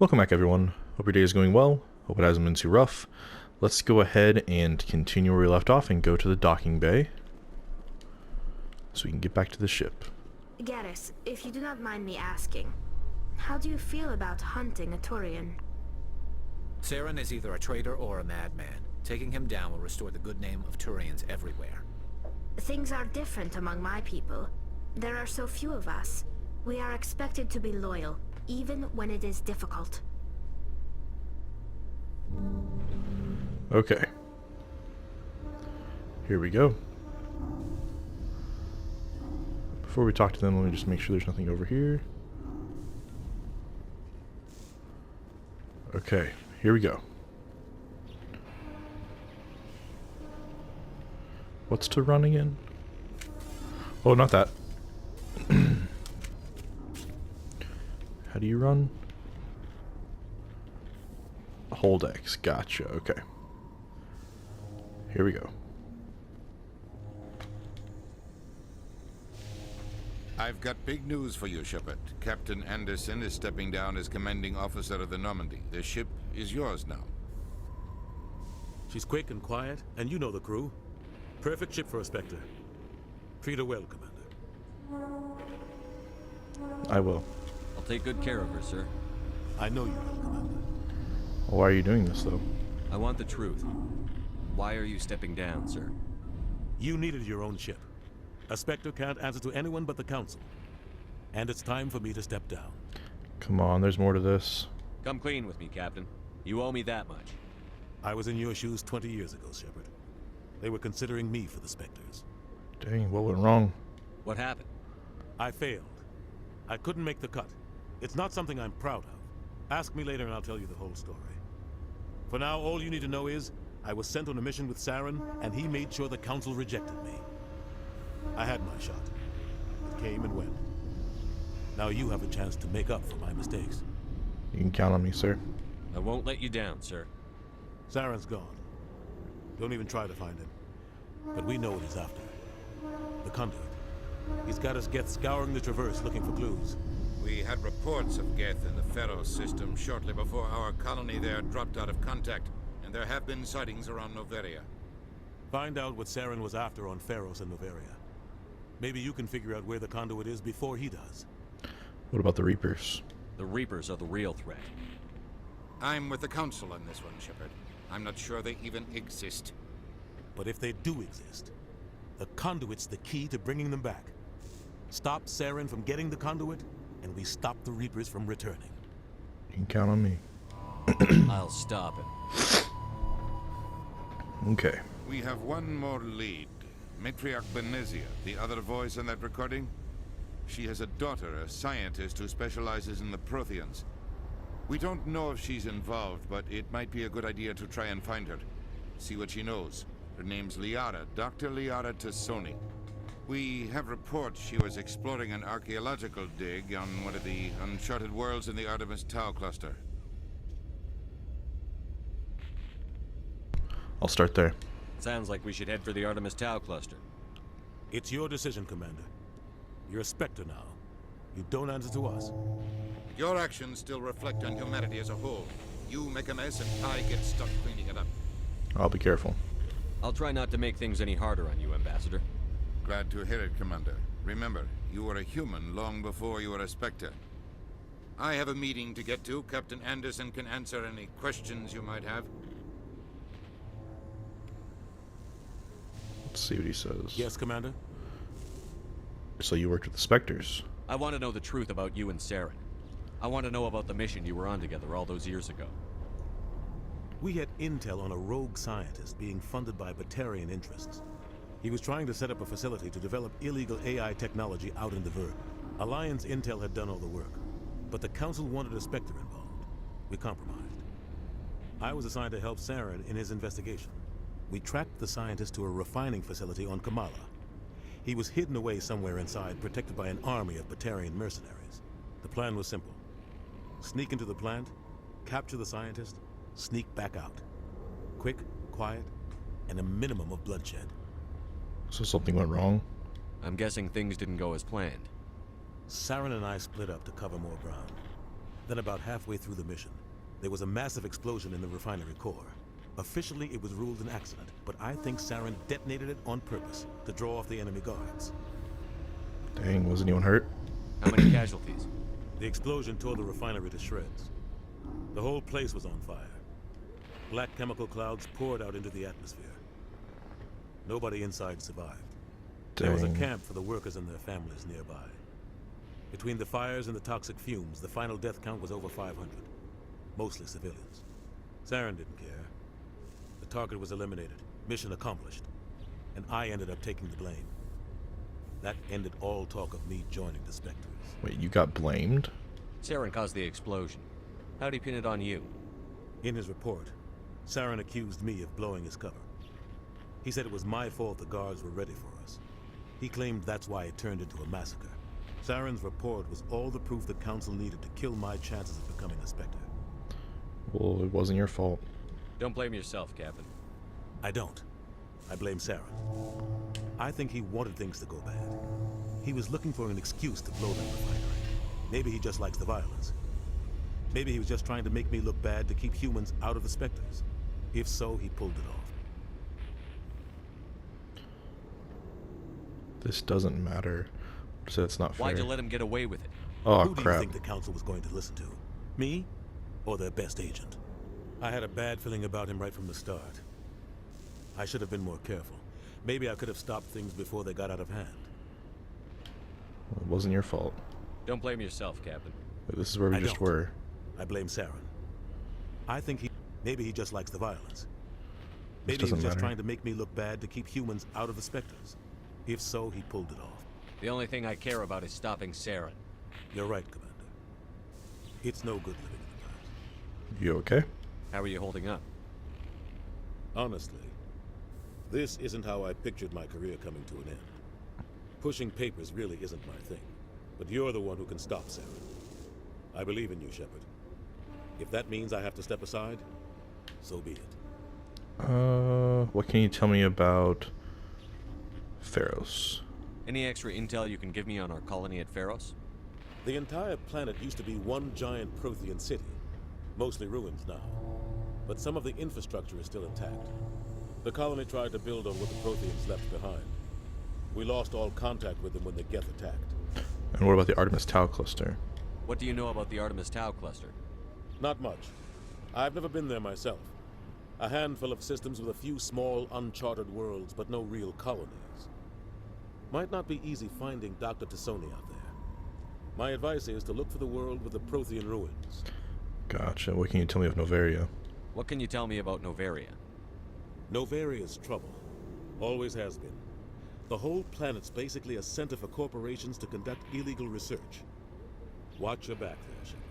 Welcome back, everyone. Hope your day is going well. Hope it hasn't been too rough. Let's go ahead and continue where we left off and go to the docking bay so we can get back to the ship. Garrus, if you do not mind me asking, how do you feel about hunting a Turian? Saren is either a traitor or a madman. Taking him down will restore the good name of Turians everywhere. Things are different among my people. There are so few of us. We are expected to be loyal, even when it is difficult. Okay. Here we go. Before we talk to them, let me just make sure there's nothing over here. Okay, here we go. What's to run again? Oh, not that. How do you run? Hold X. Gotcha. Okay. Here we go. I've got big news for you, Shepard. Captain Anderson is stepping down as commanding officer of the Normandy. The ship is yours now. She's quick and quiet, and you know the crew. Perfect ship for a Spectre. Treat her well, Commander. I will. I'll take good care of her, sir. I know you will, Commander. Why are you doing this, though? I want the truth. Why are you stepping down, sir? You needed your own ship. A Spectre can't answer to anyone but the Council. And it's time for me to step down. Come on, there's more to this. Come clean with me, Captain. You owe me that much. I was in your shoes 20 years ago, Shepard. They were considering me for the Spectres. Dang, what went wrong? What happened? I failed. I couldn't make the cut. It's not something I'm proud of. Ask me later and I'll tell you the whole story. For now, all you need to know is, I was sent on a mission with Saren, and he made sure the Council rejected me. I had my shot. It came and went. Now you have a chance to make up for my mistakes. You can count on me, sir. I won't let you down, sir. Saren's gone. Don't even try to find him. But we know what he's after. The Conduit. He's got us Geth scouring the Traverse looking for clues. We had reports of Geth in the Pharaoh system shortly before our colony there dropped out of contact, and there have been sightings around Noveria. Find out what Saren was after on Pharos and Noveria. Maybe you can figure out where the Conduit is before he does. What about the Reapers? The Reapers are the real threat. I'm with the Council on this one, Shepard. I'm not sure they even exist. But if they do exist, the Conduit's the key to bringing them back. Stop Saren from getting the Conduit, and we stop the Reapers from returning. You can count on me. I'll stop it. Okay. We have one more lead. Matriarch Benezia, the other voice in that recording. She has a daughter, a scientist who specializes in the Protheans. We don't know if she's involved, but it might be a good idea to try and find her. See what she knows. Her name's Liara, Dr. Liara Tassoni. We have reports she was exploring an archaeological dig on one of the uncharted worlds in the Artemis Tau cluster. I'll start there. Sounds like we should head for the Artemis Tau cluster. It's your decision, Commander. You're a Spectre now. You don't answer to us. Your actions still reflect on humanity as a whole. You make a mess and I get stuck cleaning it up. I'll be careful. I'll try not to make things any harder on you, Ambassador. Glad to hear it, Commander. Remember, you were a human long before you were a Spectre. I have a meeting to get to. Captain Anderson can answer any questions you might have. Let's see what he says. Yes, Commander? So you worked with the Spectres. I want to know the truth about you and Saren. I want to know about the mission you were on together all those years ago. We had intel on a rogue scientist being funded by Batarian interests. He was trying to set up a facility to develop illegal AI technology out in the Verg. Alliance intel had done all the work, but the Council wanted a Spectre involved. We compromised. I was assigned to help Saren in his investigation. We tracked the scientist to a refining facility on Kamala. He was hidden away somewhere inside, protected by an army of Batarian mercenaries. The plan was simple. Sneak into the plant, capture the scientist, sneak back out. Quick, quiet, and a minimum of bloodshed. So something went wrong? I'm guessing things didn't go as planned. Saren and I split up to cover more ground. Then about halfway through the mission, there was a massive explosion in the refinery core. Officially, it was ruled an accident, but I think Saren detonated it on purpose to draw off the enemy guards. Dang, was anyone hurt? How many casualties? The explosion tore the refinery to shreds. The whole place was on fire. Black chemical clouds poured out into the atmosphere. Nobody inside survived. There was a Dang. camp for the workers and their families nearby. Between the fires and the toxic fumes, the final death count was over 500. Mostly civilians. Saren didn't care. The target was eliminated. Mission accomplished. And I ended up taking the blame. That ended all talk of me joining the Spectres. Wait, you got blamed? Saren caused the explosion. How'd he pin it on you? In his report, Saren accused me of blowing his cover. He said it was my fault the guards were ready for us. He claimed that's why it turned into a massacre. Saren's report was all the proof the Council needed to kill my chances of becoming a Spectre. Well, it wasn't your fault. Don't blame yourself, Captain. I don't. I blame Saren. I think he wanted things to go bad. He was looking for an excuse to blow that refinery. Maybe he just likes the violence. Maybe he was just trying to make me look bad to keep humans out of the Spectres. If so, he pulled it off. This doesn't matter. So it's not fair. Why'd you let him get away with it? Oh, Who do you crap. think the Council was going to listen to? Me? Or their best agent? I had a bad feeling about him right from the start. I should have been more careful. Maybe I could have stopped things before they got out of hand. Well, it wasn't your fault. Don't blame yourself, Captain. Wait, this is where we I just don't. were. I blame Saren. I think maybe he just likes the violence. This Maybe he was doesn't just matter. trying to make me look bad to keep humans out of the Spectres. If so, he pulled it off. The only thing I care about is stopping Saren. You're right, Commander. It's no good living in the past. You okay? How are you holding up? Honestly, this isn't how I pictured my career coming to an end. Pushing papers really isn't my thing. But you're the one who can stop Saren. I believe in you, Shepard. If that means I have to step aside, so be it. What can you tell me about Pharos? Any extra intel you can give me on our colony at Pharos? The entire planet used to be one giant Prothean city. Mostly ruins now. But some of the infrastructure is still intact. The colony tried to build on what the Protheans left behind. We lost all contact with them when the Geth attacked. And what about the Artemis Tau cluster? What do you know about the Artemis Tau cluster? Not much. I've never been there myself. A handful of systems with a few small, uncharted worlds, but no real colonies. Might not be easy finding Dr. Tassoni out there. My advice is to look for the world with the Prothean ruins. Gotcha. What can you tell me of Novaria? What can you tell me about Novaria? Novaria's trouble. Always has been. The whole planet's basically a center for corporations to conduct illegal research. Watch your back there, Shepard.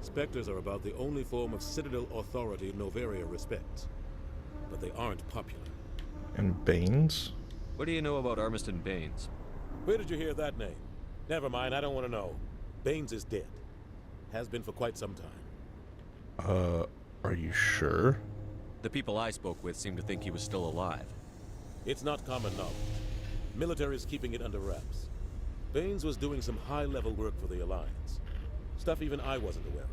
Spectres are about the only form of Citadel authority Novaria respects. But they aren't popular. And Banes? What do you know about Armiston Baines? Where did you hear that name? Never mind, I don't want to know. Baines is dead. Has been for quite some time. Are you sure? The people I spoke with seemed to think he was still alive. It's not common knowledge. Military's keeping it under wraps. Baines was doing some high-level work for the Alliance. Stuff even I wasn't aware of.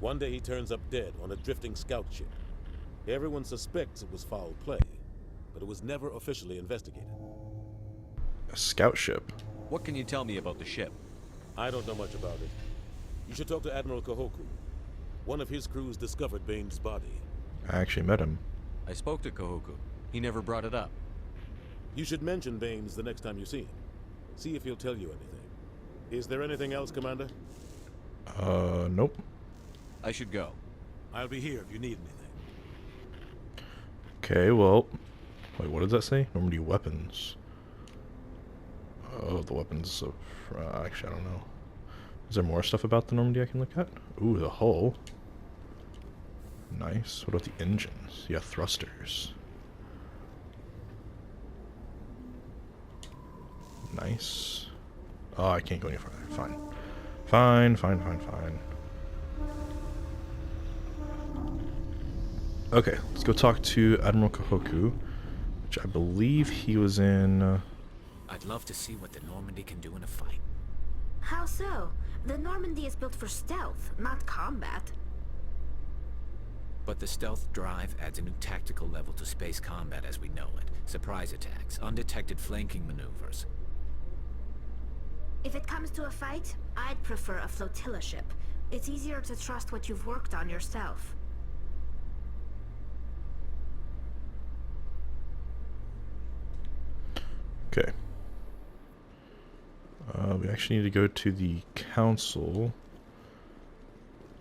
One day he turns up dead on a drifting scout ship. Everyone suspects it was foul play, but it was never officially investigated. A scout ship? What can you tell me about the ship? I don't know much about it. You should talk to Admiral Kahoku. One of his crews discovered Baines' body. I actually met him. I spoke to Kahoku. He never brought it up. You should mention Baines the next time you see him. See if he'll tell you anything. Is there anything else, Commander? Nope. I should go. I'll be here if you need anything. Okay, well... Wait, what does that say? Normandy weapons. Oh, the weapons of... actually, I don't know. Is there more stuff about the Normandy I can look at? Ooh, the hull. Nice. What about the engines? Yeah, thrusters. Nice. Oh, I can't go any farther. Fine. Fine. Okay, let's go talk to Admiral Kahoku, which I believe he was in... I'd love to see what the Normandy can do in a fight. How so? The Normandy is built for stealth, not combat. But the stealth drive adds a new tactical level to space combat as we know it. Surprise attacks, undetected flanking maneuvers. If it comes to a fight, I'd prefer a flotilla ship. It's easier to trust what you've worked on yourself. Okay. We actually need to go to the council.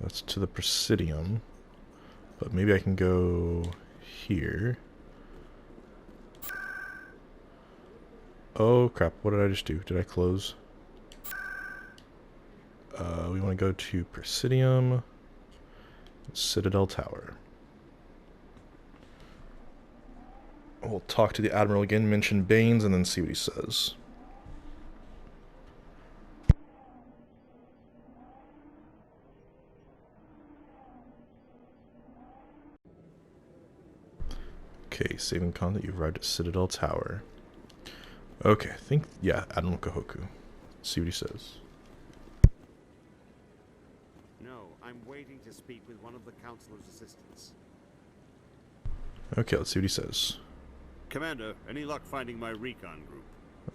That's to the Presidium. But maybe I can go here. Oh crap, what did I just do? Did I close? We want to go to Presidium, Citadel Tower. We'll talk to the Admiral again, mention Baines, and then see what he says. Okay, saving content, you've arrived at Citadel Tower. Okay, I think, yeah, Admiral Kahoku. See what he says. No, I'm waiting to speak with one of the Councilor's assistants. Okay, let's see what he says. Commander, any luck finding my recon group?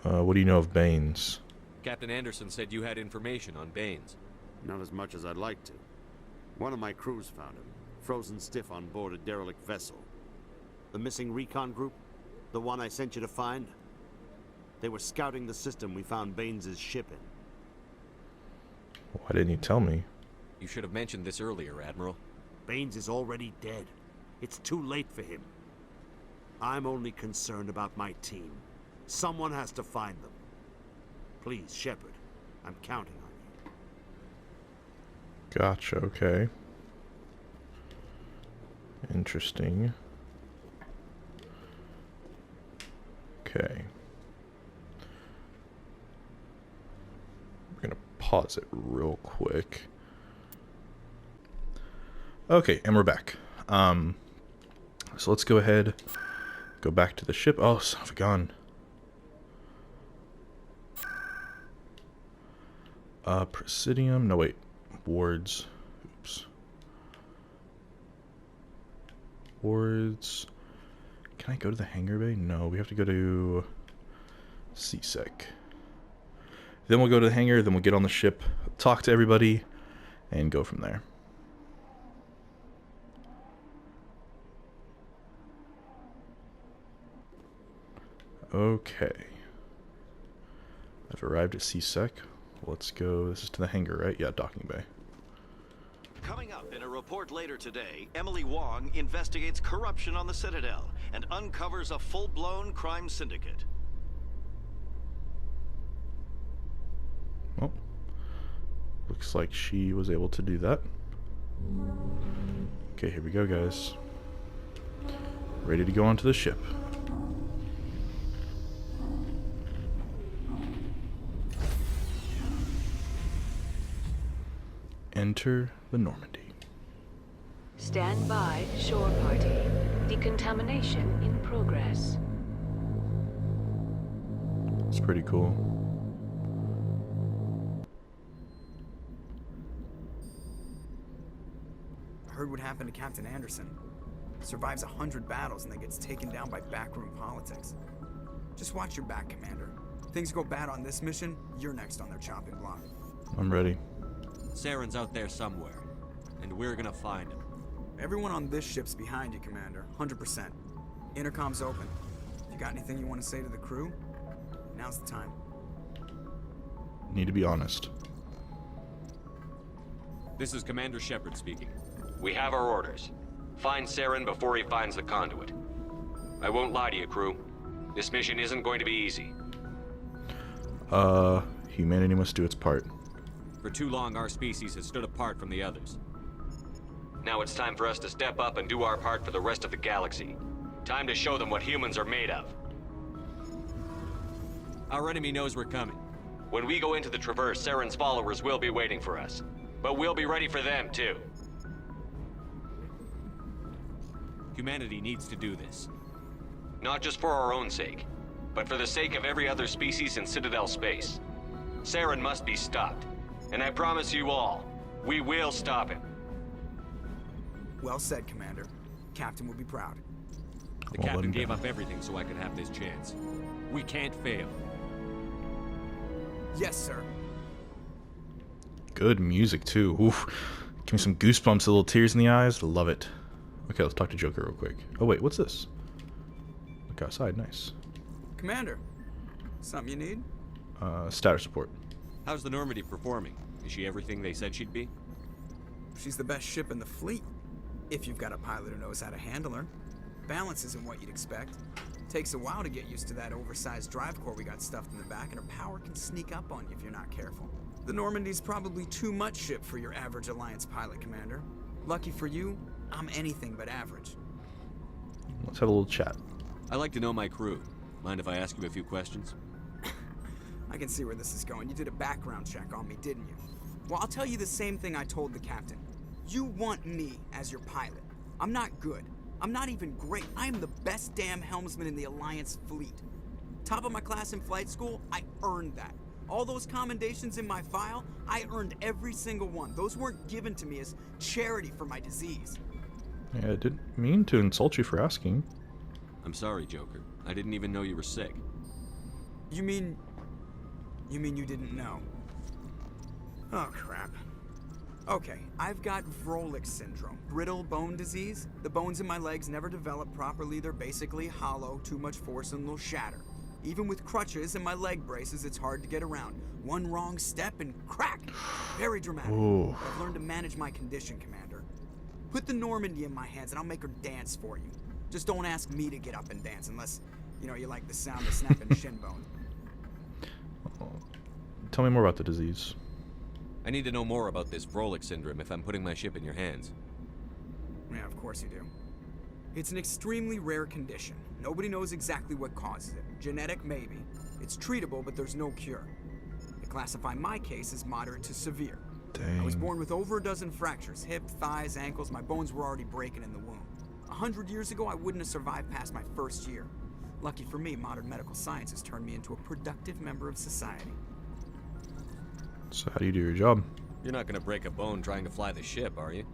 What do you know of Baines? Captain Anderson said you had information on Baines. Not as much as I'd like to. One of my crews found him, frozen stiff on board a derelict vessel. The missing recon group? The one I sent you to find? They were scouting the system we found Baines' ship in. Why didn't you tell me? You should have mentioned this earlier, Admiral. Baines is already dead. It's too late for him. I'm only concerned about my team. Someone has to find them. Please, Shepard, I'm counting on you. Gotcha, okay. Interesting. Okay. We're gonna pause it real quick. Okay, and we're back. So let's go ahead, go back to the ship. Oh, son of a gun. Presidium. No, wait. Wards. Oops. Wards. Can I go to the hangar bay? No, we have to go to CSEC. Then we'll go to the hangar, then we'll get on the ship, talk to everybody, and go from there. Okay. I've arrived at CSEC. Let's go. This is to the hangar, right? Yeah, docking bay. Coming up in a report later today, Emily Wong investigates corruption on the Citadel and uncovers a full-blown crime syndicate. Well, looks like she was able to do that. Okay, here we go, guys. Ready to go onto the ship. Enter the Normandy. Stand by, shore party. Decontamination in progress. It's pretty cool. I heard what happened to Captain Anderson. Survives 100 battles and then gets taken down by backroom politics. Just watch your back, Commander. Things go bad on this mission, you're next on their chopping block. I'm ready. Saren's out there somewhere, and we're gonna find him. Everyone on this ship's behind you, Commander. 100%. Intercom's open. If you got anything you want to say to the crew, now's the time. Need to be honest. This is Commander Shepard speaking. We have our orders. Find Saren before he finds the conduit. I won't lie to you, crew. This mission isn't going to be easy. Humanity must do its part. For too long, our species has stood apart from the others. Now it's time for us to step up and do our part for the rest of the galaxy. Time to show them what humans are made of. Our enemy knows we're coming. When we go into the Traverse, Saren's followers will be waiting for us. But we'll be ready for them, too. Humanity needs to do this. Not just for our own sake, but for the sake of every other species in Citadel space. Saren must be stopped. And I promise you all, we will stop him. Well said, Commander. Captain will be proud. The captain gave up everything so I could have this chance. We can't fail. Yes, sir. Good music too. Oof. Give me some goosebumps, little tears in the eyes. Love it. Okay, let's talk to Joker real quick. Oh wait, what's this? Look outside, nice. Commander, something you need? Status report. How's the Normandy performing? Is she everything they said she'd be? She's the best ship in the fleet. If you've got a pilot who knows how to handle her. Balance isn't what you'd expect. Takes a while to get used to that oversized drive core we got stuffed in the back, and her power can sneak up on you if you're not careful. The Normandy's probably too much ship for your average Alliance pilot, Commander. Lucky for you, I'm anything but average. Let's have a little chat. I like to know my crew. Mind if I ask you a few questions? I can see where this is going. You did a background check on me, didn't you? Well, I'll tell you the same thing I told the captain. You want me as your pilot. I'm not good. I'm not even great. I am the best damn helmsman in the Alliance fleet. Top of my class in flight school, I earned that. All those commendations in my file, I earned every single one. Those weren't given to me as charity for my disease. Yeah, I didn't mean to insult you for asking. I'm sorry, Joker. I didn't even know you were sick. You mean you didn't know? Oh, crap. Okay, I've got Vrolik syndrome, brittle bone disease. The bones in my legs never develop properly. They're basically hollow, too much force and they'll shatter. Even with crutches and my leg braces, it's hard to get around. One wrong step and crack! Very dramatic. Ooh. I've learned to manage my condition, Commander. Put the Normandy in my hands and I'll make her dance for you. Just don't ask me to get up and dance unless, you like the sound of snapping shin bone. Tell me more about the disease. I need to know more about this Vrolik syndrome if I'm putting my ship in your hands. Yeah, of course you do. It's an extremely rare condition. Nobody knows exactly what causes it. Genetic, maybe. It's treatable, but there's no cure. They classify my case as moderate to severe. Dang. I was born with over a dozen fractures. Hip, thighs, ankles. My bones were already breaking in the womb. 100 years ago, I wouldn't have survived past my first year. Lucky for me, modern medical science has turned me into a productive member of society. So how do you do your job? You're not gonna break a bone trying to fly the ship, are you?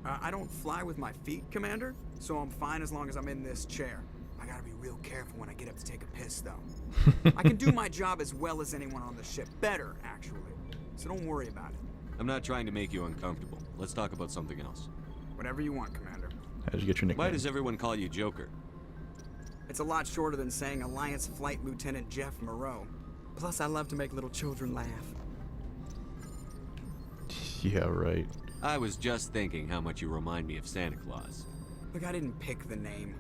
I don't fly with my feet, Commander, so I'm fine as long as I'm in this chair. I gotta be real careful when I get up to take a piss, though. I can do my job as well as anyone on the ship. Better, actually. So don't worry about it. I'm not trying to make you uncomfortable. Let's talk about something else. Whatever you want, Commander. How did you get your nickname? Why does everyone call you Joker? It's a lot shorter than saying Alliance Flight Lieutenant Jeff Moreau. Plus, I love to make little children laugh. Yeah, right. I was just thinking how much you remind me of Santa Claus. Look, I didn't pick the name.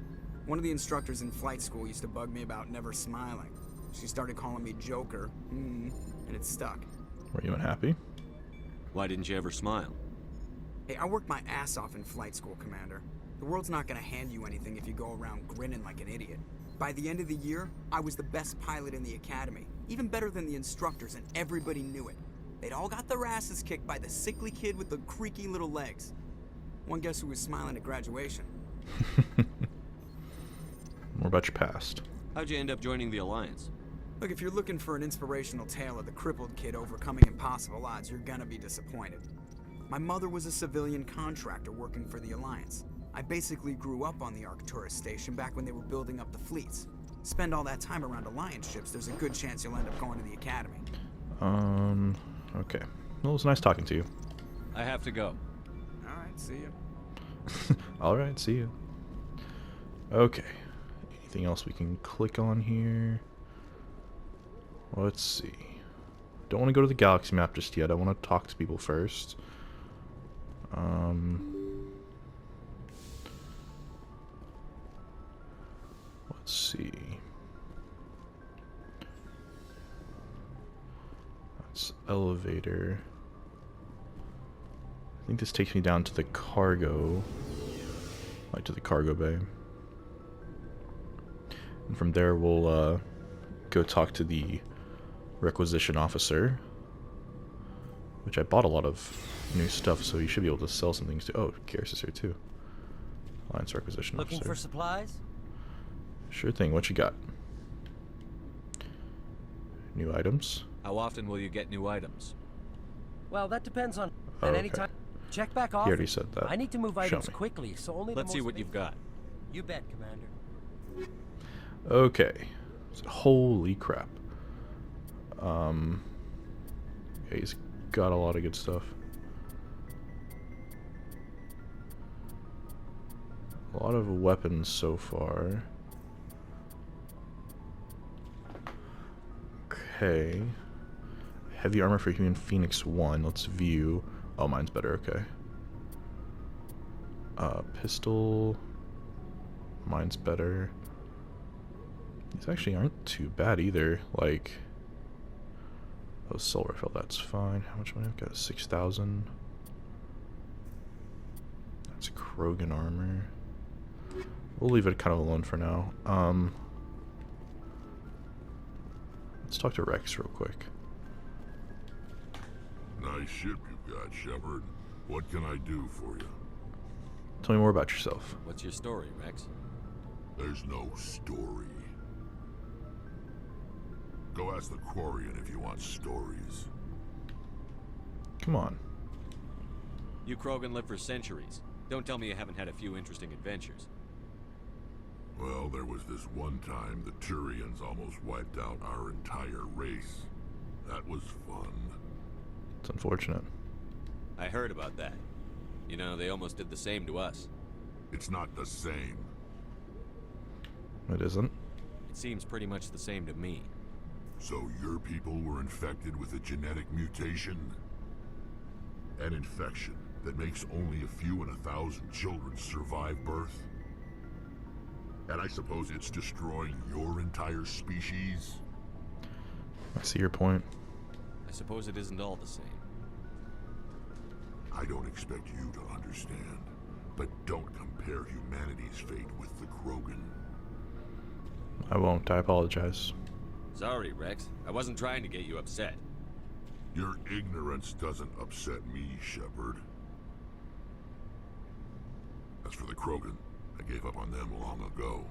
One of the instructors in flight school used to bug me about never smiling. She started calling me Joker, and it stuck. Were you unhappy? Why didn't you ever smile? Hey, I worked my ass off in flight school, Commander. The world's not gonna hand you anything if you go around grinning like an idiot. By the end of the year, I was the best pilot in the academy, even better than the instructors, and everybody knew it. They'd all got their asses kicked by the sickly kid with the creaky little legs. One guess who was smiling at graduation? More about your past. How'd you end up joining the Alliance? Look, if you're looking for an inspirational tale of the crippled kid overcoming impossible odds, you're gonna be disappointed. My mother was a civilian contractor working for the Alliance. I basically grew up on the Arcturus station back when they were building up the fleets. Spend all that time around Alliance ships, there's a good chance you'll end up going to the Academy. Okay. Well, it was nice talking to you. I have to go. Alright, see ya. Alright, see you. Okay. Anything else we can click on here? Let's see. Don't want to go to the galaxy map just yet. I want to talk to people first. Let's see. That's elevator. I think this takes me down to the cargo. Like to the cargo bay. And from there we'll go talk to the requisition officer. Which I bought a lot of new stuff, so you should be able to sell some things too. Oh, Garrus is here too. Alliance requisition officer. Looking for supplies? Sure thing. What you got? New items. How often will you get new items? Well, that depends on... Oh, At any okay. time... Check back He off. already said that. I need to move Show items me. quickly, so only Let's the see most what you've got. You bet, Commander. Okay. So, holy crap. Yeah, he's got a lot of good stuff. A lot of weapons so far. Okay. Heavy armor for Human Phoenix 1. Let's view. Oh, mine's better. Okay. Pistol. Mine's better. These actually aren't too bad either. Like, oh, soul rifle, that's fine. How much money I've got? 6,000. That's Krogan armor. We'll leave it kind of alone for now. Let's talk to Rex real quick. Nice ship you've got, Shepard. What can I do for you? Tell me more about yourself. What's your story, Rex? There's no story. Go ask the Quarian if you want stories. Come on. You Krogan live for centuries. Don't tell me you haven't had a few interesting adventures. Well, there was this one time the Turians almost wiped out our entire race. That was fun. It's unfortunate. I heard about that. You know, they almost did the same to us. It's not the same. It isn't. It seems pretty much the same to me. So your people were infected with a genetic mutation? An infection that makes only a few in 1,000 children survive birth? And I suppose it's destroying your entire species? I see your point. I suppose it isn't all the same. I don't expect you to understand, but don't compare humanity's fate with the Krogan. I won't. I apologize. Sorry, Rex. I wasn't trying to get you upset. Your ignorance doesn't upset me, Shepard. As for the Krogan, I gave up on them long ago.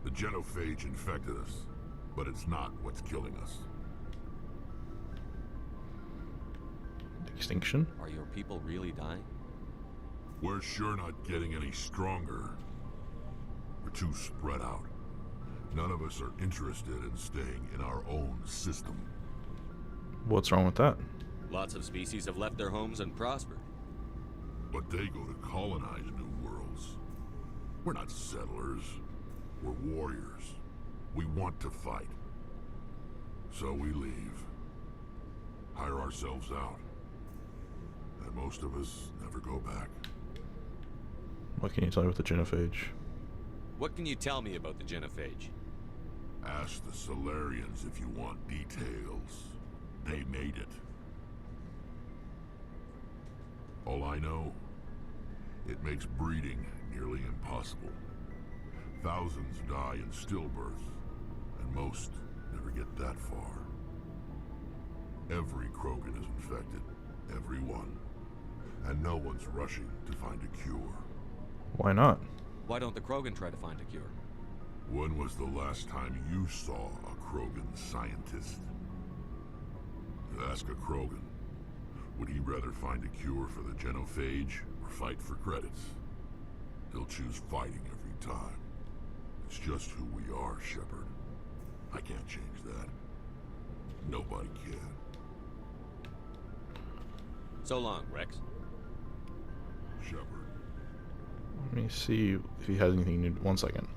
The genophage infected us, but it's not what's killing us. Extinction? Are your people really dying? We're sure not getting any stronger. We're too spread out. None of us are interested in staying in our own system. What's wrong with that? Lots of species have left their homes and prospered. But they go to colonize new worlds. We're not settlers. We're warriors. We want to fight. So we leave. Hire ourselves out. And most of us never go back. What can you tell me about the genophage? What can you tell me about the genophage? Ask the Solarians if you want details. They made it. All I know, it makes breeding nearly impossible. Thousands die in stillbirth, and most never get that far. Every Krogan is infected. Every one. And no one's rushing to find a cure. Why not? Why don't the Krogan try to find a cure? When was the last time you saw a Krogan scientist? Ask a Krogan. Would he rather find a cure for the genophage or fight for credits? He'll choose fighting every time. It's just who we are, Shepard. I can't change that. Nobody can. So long, Rex. Shepard. Let me see if he has anything new. 1 second.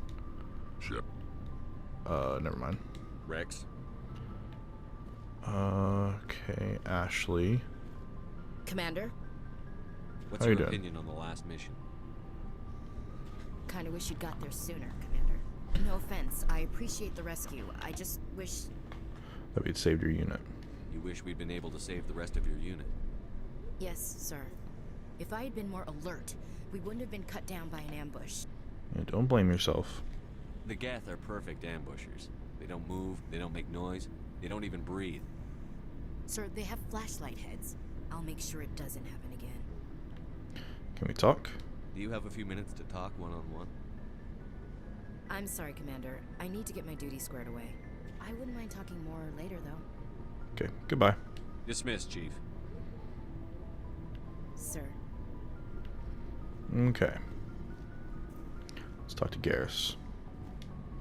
Shep. Never mind. Rex. Okay, Ashley. Commander? What's How you your doing? opinion on the last mission? Kinda wish you'd got there sooner, Commander. No offense, I appreciate the rescue. I just wish... That we'd saved your unit. You wish we'd been able to save the rest of your unit. Yes, sir. If I had been more alert, we wouldn't have been cut down by an ambush. Yeah, don't blame yourself. The Geth are perfect ambushers. They don't move, they don't make noise, they don't even breathe. Sir, they have flashlight heads. I'll make sure it doesn't happen again. Can we talk? Do you have a few minutes to talk one-on-one? I'm sorry, Commander. I need to get my duty squared away. I wouldn't mind talking more later, though. Okay, goodbye. Dismissed, Chief. Sir. Okay. Let's talk to Garrus.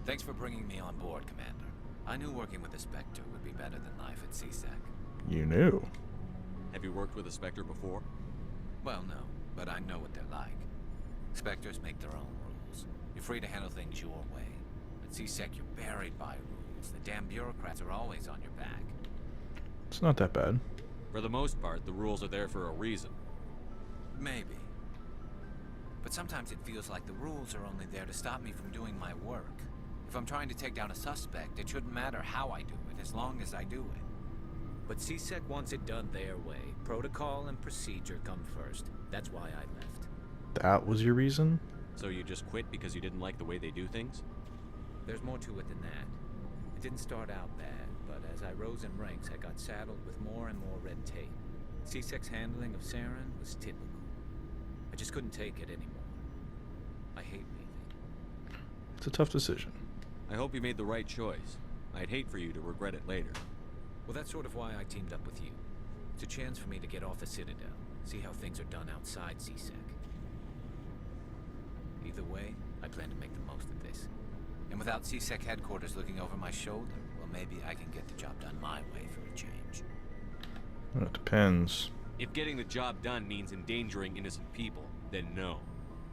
Thanks for bringing me on board, Commander. I knew working with the Spectre would be better than life at CSEC. You knew? Have you worked with a Spectre before? Well, no, but I know what they're like. Spectres make their own rules. You're free to handle things your way. At CSEC, you're buried by rules. The damn bureaucrats are always on your back. It's not that bad. For the most part, the rules are there for a reason. Maybe. But sometimes it feels like the rules are only there to stop me from doing my work. If I'm trying to take down a suspect, it shouldn't matter how I do it, as long as I do it. But CSEC wants it done their way. Protocol and procedure come first. That's why I left. That was your reason? So you just quit because you didn't like the way they do things? There's more to it than that. It didn't start out bad, but as I rose in ranks, I got saddled with more and more red tape. CSEC's handling of Saren was typical. I just couldn't take it anymore. I hate leaving. It's a tough decision. I hope you made the right choice. I'd hate for you to regret it later. Well, that's sort of why I teamed up with you. It's a chance for me to get off the Citadel, see how things are done outside CSEC. Either way, I plan to make the most of this. And without CSEC headquarters looking over my shoulder, well, maybe I can get the job done my way for a change. Well, it depends. If getting the job done means endangering innocent people, then no.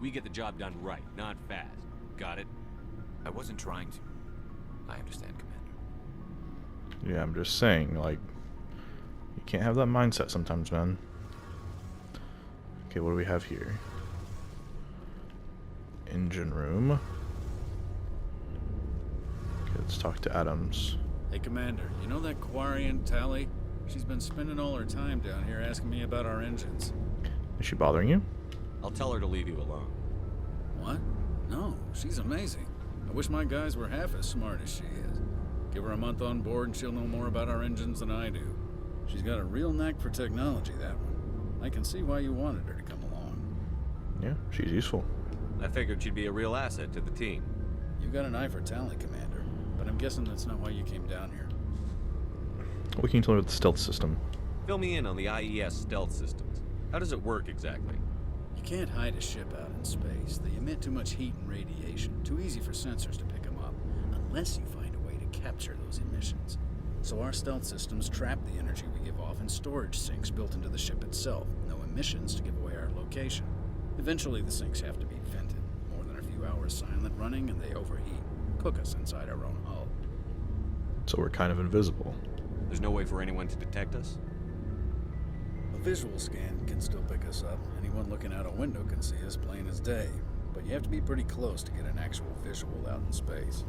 We get the job done right, not fast. Got it? I wasn't trying to. I understand, Commander. Yeah, I'm just saying, like, you can't have that mindset sometimes, man. Okay, what do we have here? Engine room. Okay, let's talk to Adams. Hey, Commander, you know that Quarian Tally? She's been spending all her time down here asking me about our engines. Is she bothering you? I'll tell her to leave you alone. What? No, she's amazing. I wish my guys were half as smart as she is. Give her a month on board and she'll know more about our engines than I do. She's got a real knack for technology, that one. I can see why you wanted her to come along. Yeah, she's useful. I figured she'd be a real asset to the team. You got an eye for talent, Commander, but I'm guessing that's not why you came down here. What can you tell me about the stealth system? Fill me in on the IES stealth systems. How does it work exactly? You can't hide a ship out in space. They emit too much heat and radiation. Too easy for sensors to pick them up, unless you find a way to capture those emissions. So our stealth systems trap the energy we give off in storage sinks built into the ship itself. No emissions to give away our location. Eventually the sinks have to be vented. More than a few hours silent running and they overheat. Cook us inside our own hull. So we're kind of invisible. There's no way for anyone to detect us? A visual scan can still pick us up. Anyone looking out a window can see us plain as day. But you have to be pretty close to get an actual visual out in space.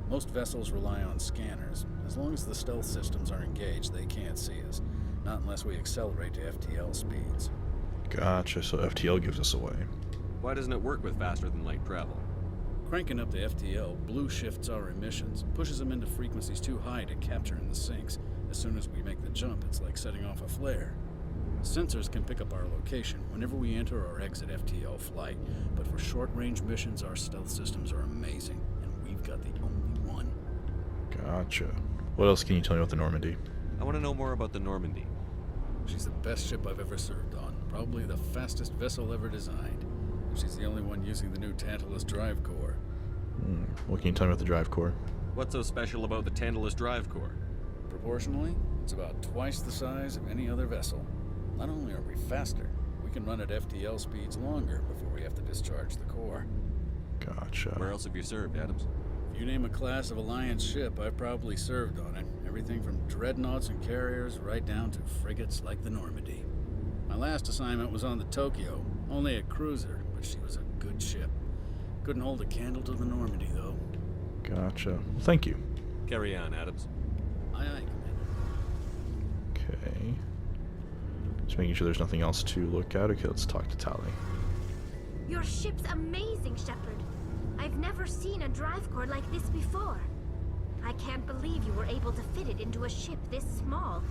Most vessels rely on scanners. As long as the stealth systems are engaged, they can't see us. Not unless we accelerate to FTL speeds. Gotcha, so FTL gives us away. Why doesn't it work with faster than light travel? Cranking up the FTL blue shifts our emissions, pushes them into frequencies too high to capture in the sinks. As soon as we make the jump, it's like setting off a flare. Sensors can pick up our location whenever we enter or exit FTL flight, but for short-range missions, our stealth systems are amazing, and we've got the only one. Gotcha. What else can you tell me about the Normandy? I want to know more about the Normandy. She's the best ship I've ever served on, probably the fastest vessel ever designed. She's the only one using the new Tantalus drive core. What can you tell me about the drive core? What's so special about the Tantalus drive core? Proportionally, it's about twice the size of any other vessel. Not only are we faster, we can run at FTL speeds longer before we have to discharge the core. Gotcha. Where else have you served, Adams? If you name a class of Alliance ship, I've probably served on it. Everything from dreadnoughts and carriers right down to frigates like the Normandy. My last assignment was on the Tokyo, only a cruiser, but she was a good ship. Couldn't hold a candle to the Normandy, though. Gotcha. Well, thank you. Carry on, Adams. Aye, aye, Commander. Okay. Just making sure there's nothing else to look at. Okay, let's talk to Tally. Your ship's amazing, Shepard. I've never seen a drive core like this before. I can't believe you were able to fit it into a ship this small.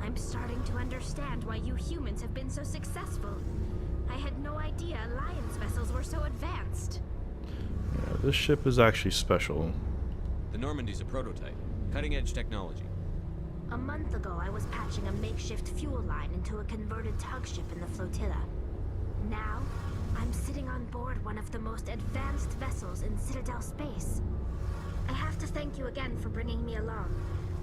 I'm starting to understand why you humans have been so successful. I had no idea Alliance vessels were so advanced. Yeah, this ship is actually special. The Normandy's a prototype. Cutting-edge technology. A month ago, I was patching a makeshift fuel line into a converted tug ship in the flotilla. Now, I'm sitting on board one of the most advanced vessels in Citadel space. I have to thank you again for bringing me along.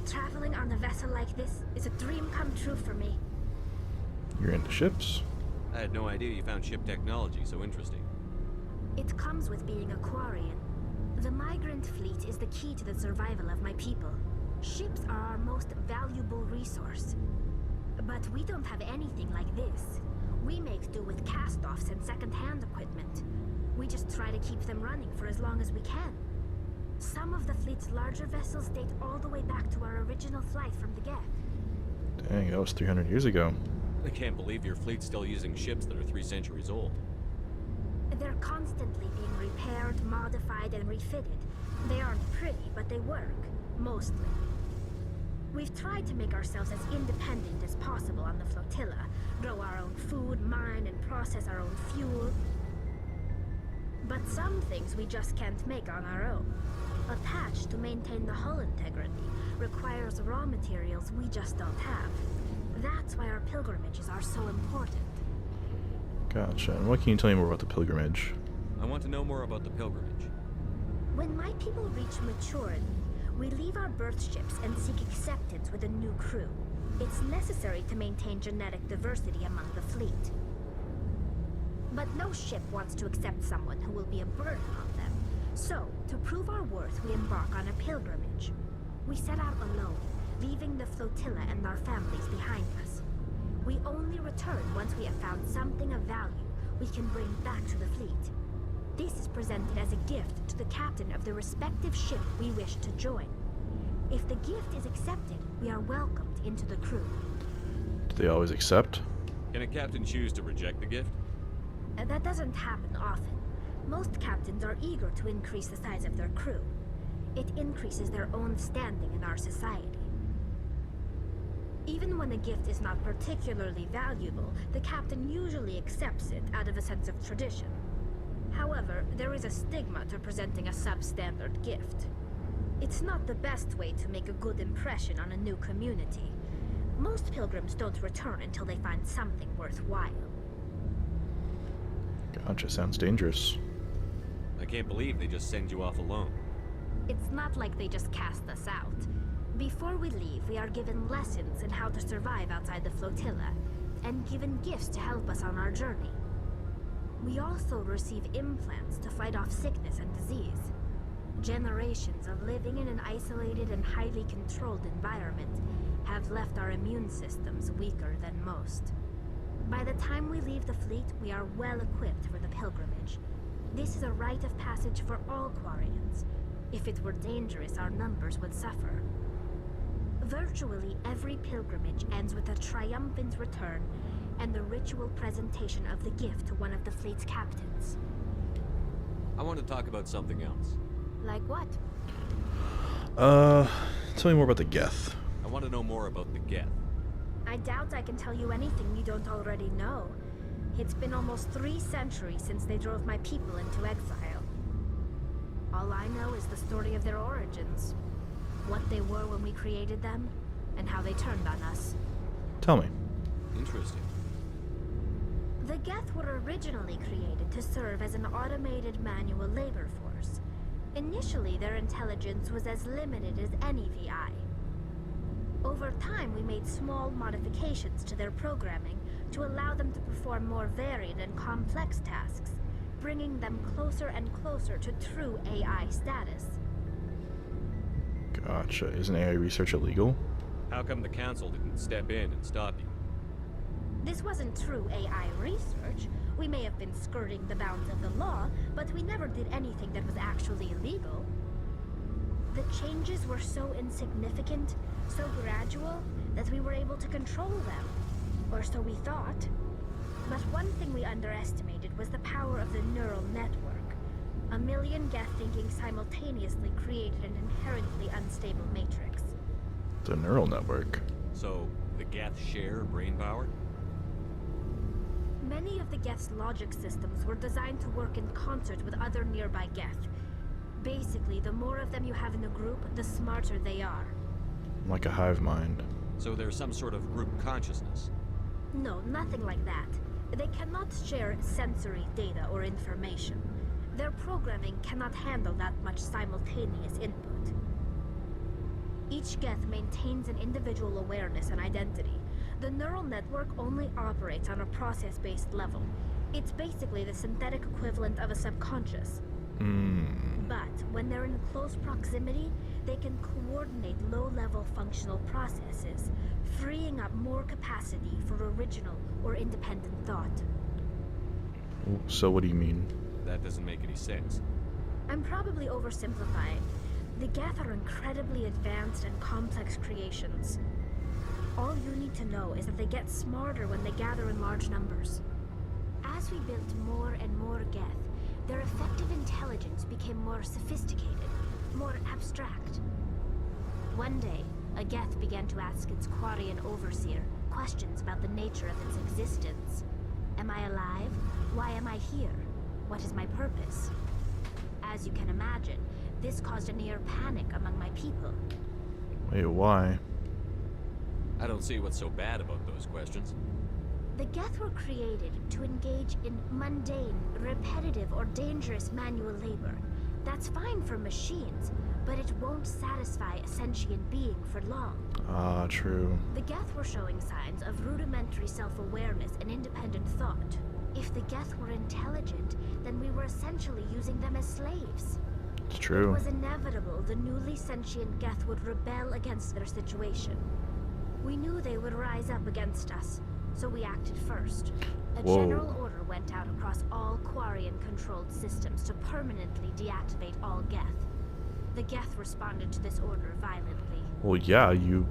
Traveling on a vessel like this is a dream come true for me. You're into ships? I had no idea you found ship technology so interesting. It comes with being a Quarian. The migrant fleet is the key to the survival of my people. Ships are our most valuable resource. But we don't have anything like this. We make do with cast-offs and second-hand equipment. We just try to keep them running for as long as we can. Some of the fleet's larger vessels date all the way back to our original flight from the Geth. Dang, that was 300 years ago. I can't believe your fleet's still using ships that are 3 centuries old. They're constantly being repaired, modified, and refitted. They aren't pretty, but they work. Mostly. We've tried to make ourselves as independent as possible on the flotilla. Grow our own food, mine, and process our own fuel. But some things we just can't make on our own. A patch to maintain the hull integrity requires raw materials we just don't have. That's why our pilgrimages are so important. Gotcha. And what can you tell me more about the pilgrimage? I want to know more about the pilgrimage. When my people reach maturity, we leave our birth ships and seek acceptance with a new crew. It's necessary to maintain genetic diversity among the fleet. But no ship wants to accept someone who will be a burden on them. So, to prove our worth, we embark on a pilgrimage. We set out alone, leaving the flotilla and our families behind us. We only return once we have found something of value we can bring back to the fleet. This is presented as a gift to the captain of the respective ship we wish to join. If the gift is accepted, we are welcomed into the crew. Do they always accept? Can a captain choose to reject the gift? That doesn't happen often. Most captains are eager to increase the size of their crew. It increases their own standing in our society. Even when a gift is not particularly valuable, the captain usually accepts it out of a sense of tradition. However, there is a stigma to presenting a substandard gift. It's not the best way to make a good impression on a new community. Most pilgrims don't return until they find something worthwhile. Gotcha, sounds dangerous. I can't believe they just send you off alone. It's not like they just cast us out. Before we leave, we are given lessons in how to survive outside the flotilla, and given gifts to help us on our journey. We also receive implants to fight off sickness and disease. Generations of living in an isolated and highly controlled environment have left our immune systems weaker than most. By the time we leave the fleet, we are well equipped for the pilgrimage. This is a rite of passage for all Quarians. If it were dangerous, our numbers would suffer. Virtually every pilgrimage ends with a triumphant return and the ritual presentation of the gift to one of the fleet's captains. I want to talk about something else. Like what? Tell me more about the Geth. I want to know more about the Geth. I doubt I can tell you anything you don't already know. It's been almost 3 centuries since they drove my people into exile. All I know is the story of their origins. What they were when we created them, and how they turned on us. Tell me. Interesting. The Geth were originally created to serve as an automated manual labor force. Initially, their intelligence was as limited as any VI. Over time, we made small modifications to their programming to allow them to perform more varied and complex tasks, bringing them closer and closer to true AI status. Gotcha. Isn't AI research illegal? How come the Council didn't step in and stop you? This wasn't true AI research. We may have been skirting the bounds of the law, but we never did anything that was actually illegal. The changes were so insignificant, so gradual, that we were able to control them. Or so we thought. But one thing we underestimated was the power of the neural network. 1 million Geth thinking simultaneously created an inherently unstable matrix. The neural network. So, the Geth share brain power? Many of the Geth's logic systems were designed to work in concert with other nearby Geth. Basically, the more of them you have in the group, the smarter they are. Like a hive mind. So there's some sort of group consciousness. No, nothing like that. They cannot share sensory data or information. Their programming cannot handle that much simultaneous input. Each Geth maintains an individual awareness and identity. The neural network only operates on a process-based level. It's basically the synthetic equivalent of a subconscious. But when they're in close proximity, they can coordinate low-level functional processes, freeing up more capacity for original or independent thought. So what do you mean? That doesn't make any sense. I'm probably oversimplifying. The Geth are incredibly advanced and complex creations. All you need to know is that they get smarter when they gather in large numbers. As we built more and more Geth, their effective intelligence became more sophisticated, more abstract. One day, a Geth began to ask its Quarian overseer questions about the nature of its existence. Am I alive? Why am I here? What is my purpose? As you can imagine, this caused a near panic among my people. Wait, why? I don't see what's so bad about those questions. The Geth were created to engage in mundane, repetitive, or dangerous manual labor. That's fine for machines, but it won't satisfy a sentient being for long. Ah, true. The Geth were showing signs of rudimentary self-awareness and independent thought. If the Geth were intelligent, then we were essentially using them as slaves. It's true. It was inevitable the newly sentient Geth would rebel against their situation. We knew they would rise up against us, so we acted first. A general order went out across all Quarian-controlled systems to permanently deactivate all Geth. The Geth responded to this order violently. Well, yeah, you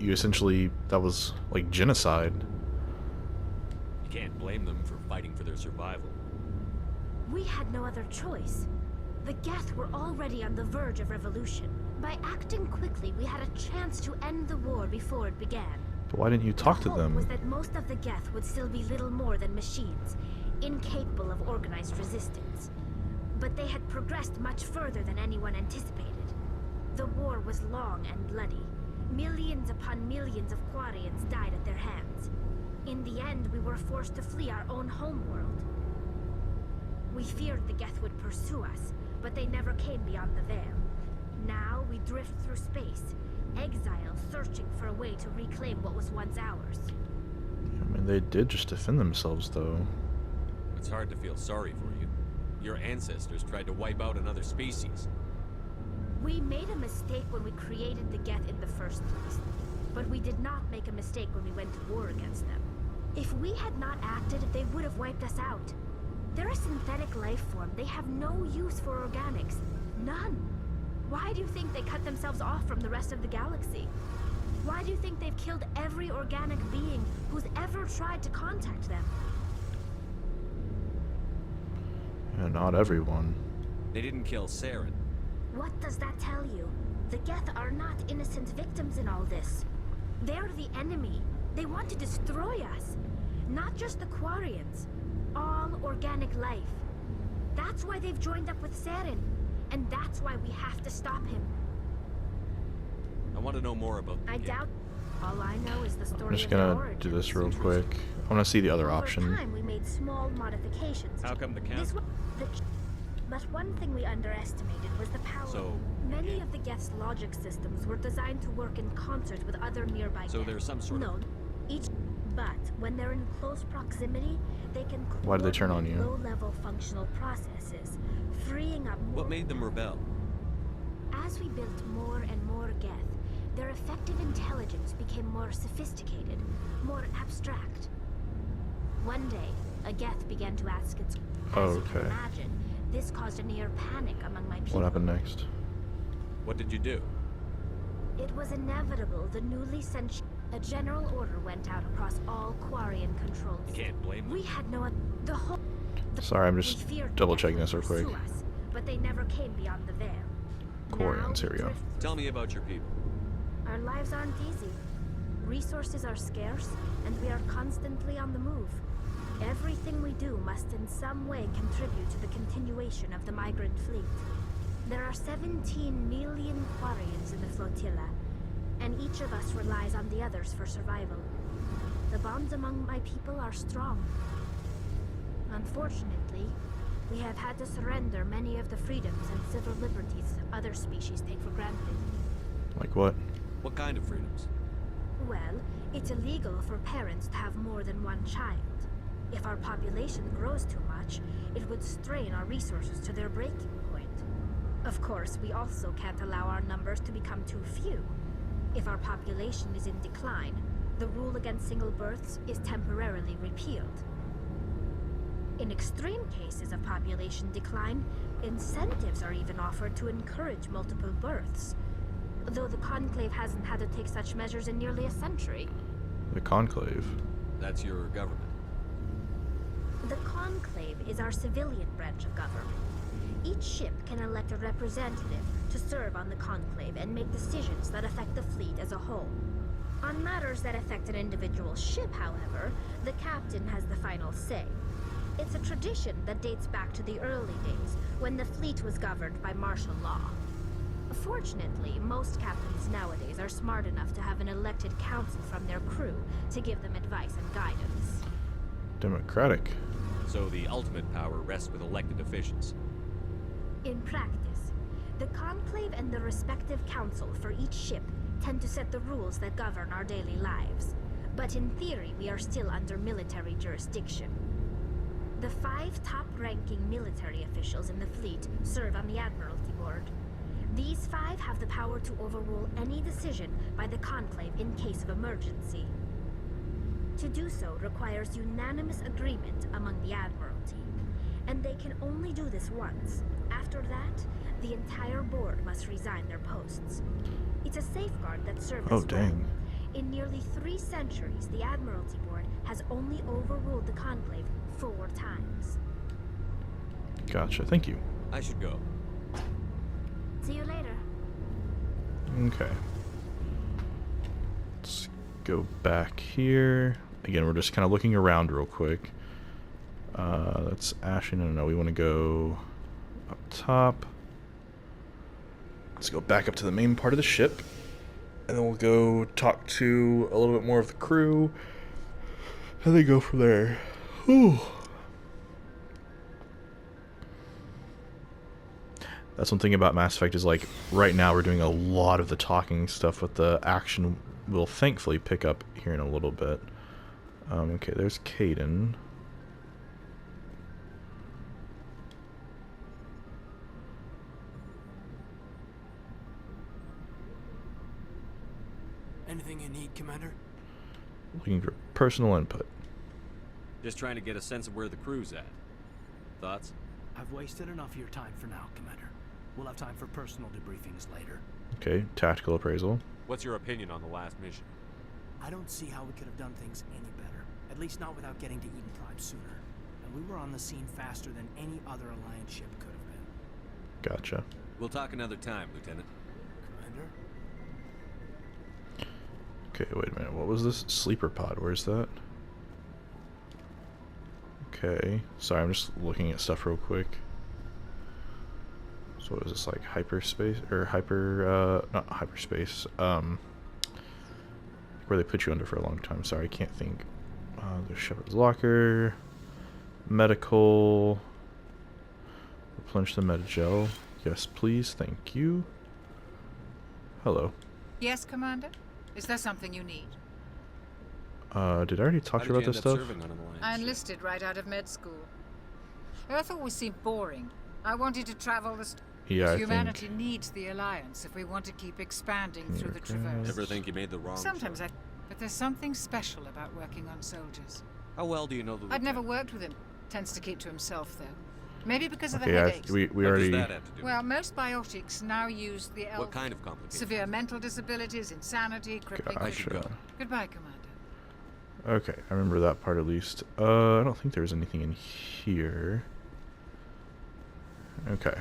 essentially, that was like genocide. You can't blame them for fighting for their survival. We had no other choice. The Geth were already on the verge of revolution. By acting quickly, we had a chance to end the war before it began. But why didn't you talk to The them? hope was that most of the Geth would still be little more than machines, incapable of organized resistance. But they had progressed much further than anyone anticipated. The war was long and bloody. Millions upon millions of Quarians died at their hands. In the end, we were forced to flee our own homeworld. We feared the Geth would pursue us, but they never came beyond the veil. Now we drift through space, exile, searching for a way to reclaim what was once ours. I mean, they did just defend themselves, though. It's hard to feel sorry for you. Your ancestors tried to wipe out another species. We made a mistake when we created the Geth in the first place, but we did not make a mistake when we went to war against them. If we had not acted, they would have wiped us out. They're a synthetic life form. They have no use for organics. None. Why do you think they cut themselves off from the rest of the galaxy? Why do you think they've killed every organic being who's ever tried to contact them? Yeah, not everyone. They didn't kill Saren. What does that tell you? The Geth are not innocent victims in all this. They're the enemy. They want to destroy us. Not just the Quarians. All organic life. That's why they've joined up with Saren. And that's why we have to stop him. I want to know more about I doubt. All I know is the story I'm just of their gonna origins. do this real quick. I want to see the other option. Over time, we made small modifications. How come the count? This was but one thing we underestimated was the power. So, many of the Geth's logic systems were designed to work in concert with other nearby So Geth. there's some sort of... each... But when they're in close proximity, they can Why did they turn on you? low-level functional processes, freeing up more... What made them rebel? As we built more and more Geth, their effective intelligence became more sophisticated, more abstract. One day, a Geth began to ask its... As you can imagine, this caused a near panic among my people. What happened next? What did you do? It was inevitable the newly sent... A general order went out across all Quarian-controlled... You can't blame them. We had no... The whole... Sorry, I'm just double-checking this real quick. Us, but they never came beyond the veil. Quarians, here we go. Tell me about your people. Our lives aren't easy. Resources are scarce, and we are constantly on the move. Everything we do must in some way contribute to the continuation of the migrant fleet. There are 17 million Quarians in the flotilla, and each of us relies on the others for survival. The bonds among my people are strong. Unfortunately, we have had to surrender many of the freedoms and civil liberties other species take for granted. Like what? What kind of freedoms? Well, it's illegal for parents to have more than one child. If our population grows too much, it would strain our resources to their breaking point. Of course, we also can't allow our numbers to become too few. If our population is in decline, the rule against single births is temporarily repealed. In extreme cases of population decline, incentives are even offered to encourage multiple births. Though the Conclave hasn't had to take such measures in nearly a century. The Conclave? That's your government. The Conclave is our civilian branch of government. Each ship can elect a representative to serve on the Conclave and make decisions that affect the fleet as a whole. On matters that affect an individual ship, however, the captain has the final say. It's a tradition that dates back to the early days, when the fleet was governed by martial law. Fortunately, most captains nowadays are smart enough to have an elected council from their crew to give them advice and guidance. Democratic. So the ultimate power rests with elected officials. In practice, the Conclave and the respective council for each ship tend to set the rules that govern our daily lives. But in theory, we are still under military jurisdiction. The 5 top-ranking military officials in the fleet serve on the Admiralty Board. These 5 have the power to overrule any decision by the Conclave in case of emergency. To do so requires unanimous agreement among the Admiralty, and they can only do this once. After that, the entire board must resign their posts. It's a safeguard that serves us well. In nearly 3 centuries, the Admiralty Board has only overruled the Conclave 4 times. Gotcha, thank you. I should go. See you later. Okay. Let's go back here. Again, we're just kind of looking around real quick. That's Ashen. No, we want to go up top. Let's go back up to the main part of the ship. And then we'll go talk to a little bit more of the crew. And then go from there. Whew. That's one thing about Mass Effect is, like, right now we're doing a lot of the talking stuff, but the action will thankfully pick up here in a little bit. Okay, there's Caden. Anything you need, Commander? Looking for personal input. Just trying to get a sense of where the crew's at. Thoughts? I've wasted enough of your time for now, Commander. We'll have time for personal debriefings later. Okay, tactical appraisal. What's your opinion on the last mission? I don't see how we could have done things any better. At least not without getting to Eden Prime sooner. And we were on the scene faster than any other Alliance ship could have been. Gotcha. We'll talk another time, Lieutenant. Commander? Okay, wait a minute. What was this? Sleeper pod. Where's that? Okay. Sorry, I'm just looking at stuff real quick. So what is this, like hyperspace? Or not hyperspace. Where they put you under for a long time. Sorry, I can't think. There's Shepard's Locker. Medical. Replenish the Metagel. Yes, please. Thank you. Hello. Yes, Commander? Is there something you need? Did I already talk to you about this stuff? I enlisted right out of med school. Earth always seemed boring. I wanted to travel the Yeah, Humanity needs the Alliance if we want to keep expanding through the Traverse. Ever think you made the wrong Sometimes choice? but there's something special about working on soldiers. How well do you know the I'd never worked with him. Tends to keep to himself, though. Maybe because of the Okay, headaches. we already... Well, most biotics now use the What kind of complications? severe mental disabilities, insanity, crippling... Gotcha. Goodbye, Commander. Okay, I remember that part at least. I don't think there was anything in here. Okay.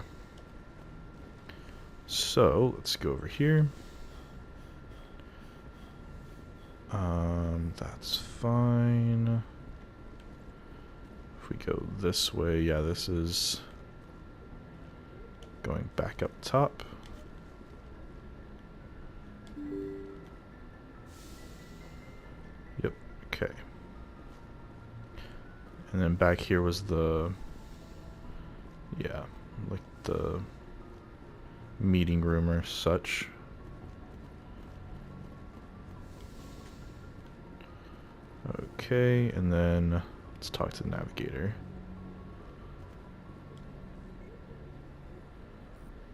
So, let's go over here. That's fine. we go this way, yeah, this is going back up top. Yep, okay. And then back here was the, yeah, like the meeting room or such. Okay, and then let's talk to the navigator.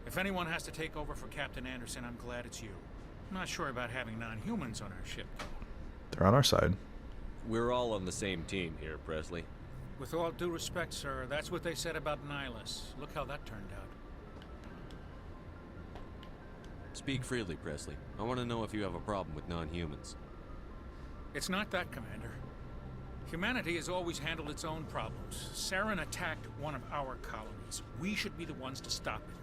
If anyone has to take over for Captain Anderson, I'm glad it's you. I'm not sure about having non-humans on our ship, though. They're on our side. We're all on the same team here, Presley. With all due respect, sir, that's what they said about Nihilus. Look how that turned out. Speak freely, Presley. I want to know if you have a problem with non-humans. It's not that, Commander. Humanity has always handled its own problems. Saren attacked one of our colonies. We should be the ones to stop it.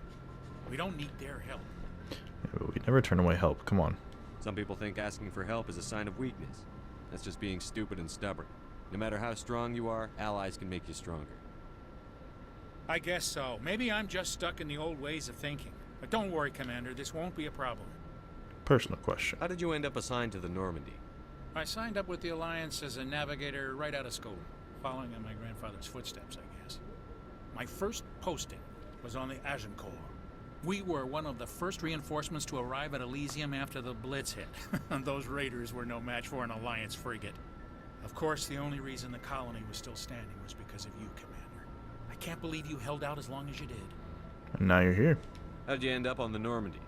We don't need their help. Yeah, but we never turn away help. Come on. Some people think asking for help is a sign of weakness. That's just being stupid and stubborn. No matter how strong you are, allies can make you stronger. I guess so. Maybe I'm just stuck in the old ways of thinking. But don't worry, Commander. This won't be a problem. Personal question. How did you end up assigned to the Normandy? I signed up with the Alliance as a navigator right out of school, following in my grandfather's footsteps, I guess. My first posting was on the Agincourt. We were one of the first reinforcements to arrive at Elysium after the Blitz hit. Those raiders were no match for an Alliance frigate. Of course, the only reason the colony was still standing was because of you, Commander. I can't believe you held out as long as you did. And now you're here. How'd you end up on the Normandy?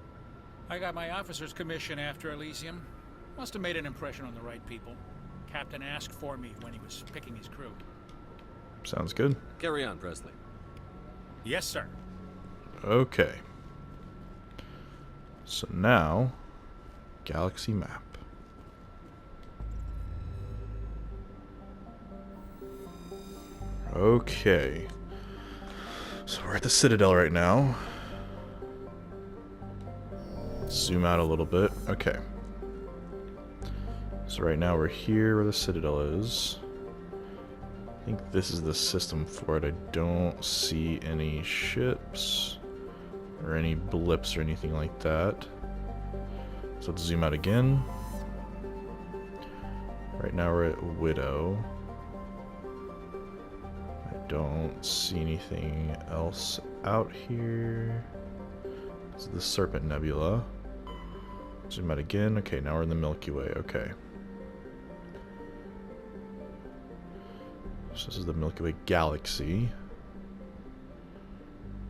I got my officer's commission after Elysium. Must have made an impression on the right people. Captain asked for me when he was picking his crew. Sounds good. Carry on, Presley. Yes, sir. Okay. So now, galaxy map. Okay. So we're at the Citadel right now. Zoom out a little bit. Okay. So right now we're here where the Citadel is. I think this is the system for it. I don't see any ships or any blips or anything like that. So let's zoom out again. Right now we're at Widow. I don't see anything else out here. This is the Serpent Nebula. Zoom out again. Okay, now we're in the Milky Way. Okay. So this is the Milky Way galaxy.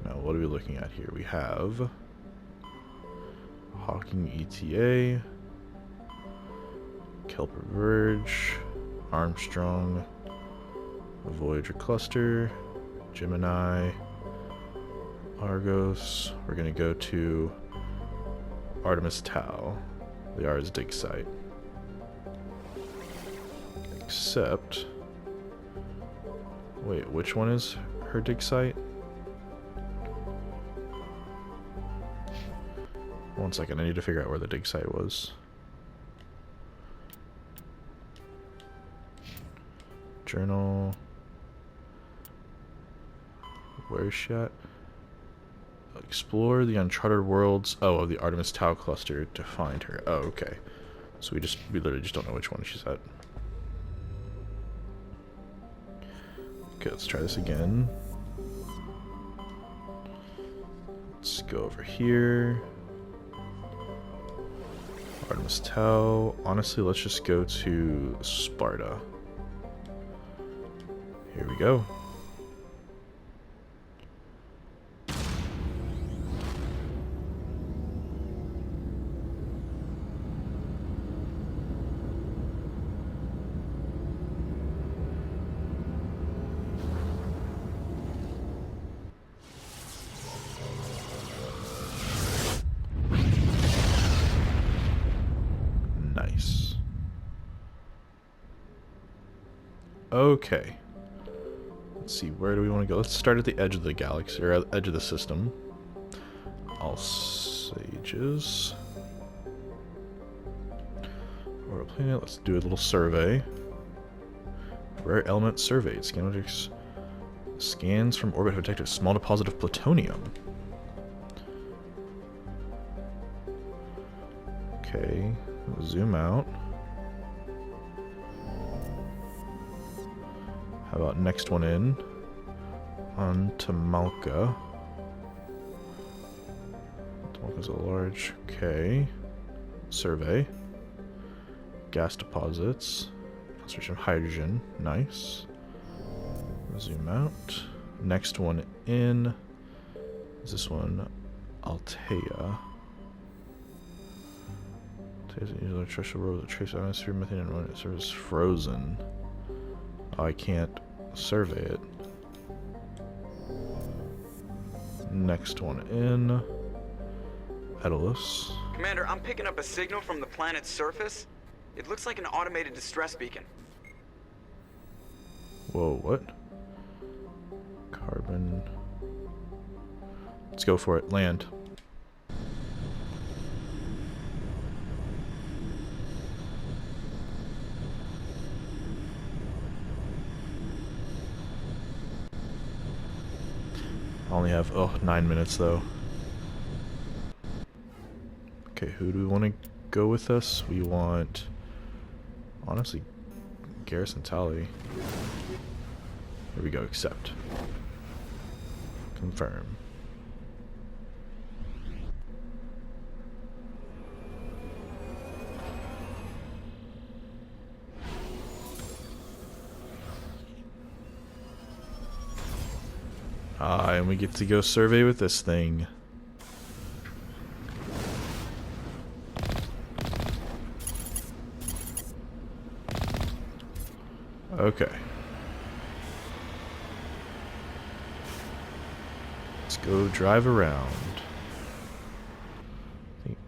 Now, what are we looking at here? We have Hawking ETA, Kelper Verge, Armstrong, Voyager Cluster, Gemini, Argos. We're going to go to Artemis Tau, the Ars dig site. Except, wait, which one is her dig site? One second, I need to figure out where the dig site was. Journal. Where is she at? Explore the uncharted worlds, of the Artemis Tau cluster to find her. Oh, okay. So we literally just don't know which one she's at. Okay, let's try this again. Let's go over here. Artemis Tau. Honestly, let's just go to Sparta. Here we go. Nice. Okay. Let's see, where do we want to go? Let's start at the edge of the galaxy, or edge of the system. All sages. Or a planet. Let's do a little survey. Rare element surveyed. Schematics Scans from orbit have detected a small deposit of plutonium. Okay, zoom out. How about next one in? On Tamalka. Tamalka's a large. Okay. Survey. Gas deposits. Concentration of hydrogen. Nice. Zoom out. Next one in. Is this one? Altea. Altea's an usually terrestrial road with a trace atmosphere, methane, and ammonia. It serves frozen. Oh, I can't survey it. Next one in. Edalus. Commander, I'm picking up a signal from the planet's surface. It looks like an automated distress beacon. Whoa, what? Carbon. Let's go for it. Land. I only have, 9 minutes though. Okay, who do we want to go with us? We want, honestly, Garrison Tally. Here we go, accept. Confirm. And we get to go survey with this thing. Okay. Let's go drive around.